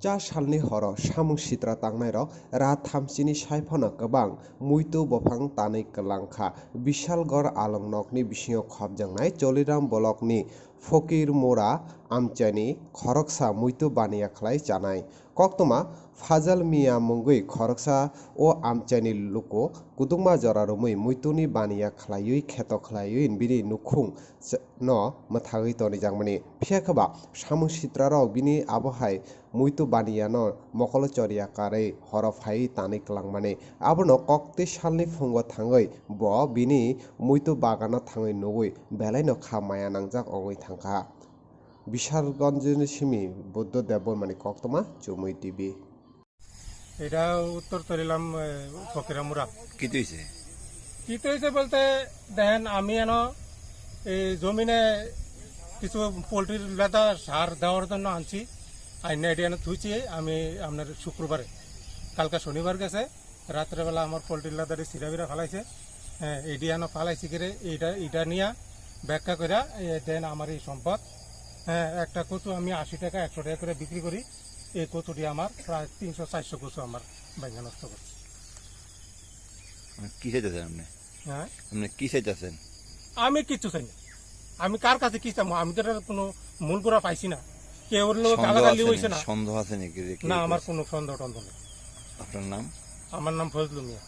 चा सालनि हर सामुं सित्रा तांनाय रok रा थामसिनि सायफानो गोबां मुइतो बफां तानै कलांखा बिशालगढ़ आलंनकनि बिसिङाव खबजांनाय जलिराम ब्लकनि फकीर मोरा आमचानि खरकसा मुइतो बानिया खालाय जानाय कक्तमा फाजल मिया मुंगै खरकसा ओ आमचानि लुको कुदुंमा जरारुमै मुइतोनि बानिया खालायै खेत खालायै बिनि नुखुं न मथागै तनि जांमनि फियाखबा सामुं सित्राराव बिनि आबहाय मुइतो बानियानो मकल चरिया कारै हरफायै तानै क्लांमाने आबनो कक्ते सालनि फुंगो थाङै ब बिनि मुइतो बागानो थाङै नुगै बेलायनो खामाया नांजाक अङै थांखा বিশালগঞ্জের সিমি বুদ্ধদেব বর্মানি কক্তমা জুমুই টিভি এটা উত্তর তরিলাম ফকিরামুরা কি হয়েছে বলতে দেখেন আমি এন এই জমিনে কিছু পোলট্রির লেদা সার দেওয়ার জন্য আনছি আইনে এটি এনে থুইছি আমি আপনার শুক্রবারে কালকা শনিবার গেছে রাত্রেবেলা আমার পোলট্রির লেদারে সিরাবিরা ফালাইছে হ্যাঁ এটি এনে ফালাইছি করে এইটা নিয়ে ব্যাখ্যা করে দেন আমার এই সম্পদ হ্যাঁ একটা কচু আমি 80 টাকা 100 টাকা করে বিক্রি করি এই কচুটি আমার প্রায় 300-400 কচু আমার বাইঙ্গা নষ্ট করছে কি চাইতেছেন আপনি? হ্যাঁ আপনি কি চাইতেছেন? আমি কিচ্ছু চাই না আমি কার কাছে কি চাইবো আমি তো কোনো মূল করা পাইছি না কেউ লোক গালাগালি হইছে না সন্দেহ আছে নাকি? না আমার কোনো সন্দেহ টন্দেহ নেই। আপনার নাম? আমার নাম ফজলু মিয়া।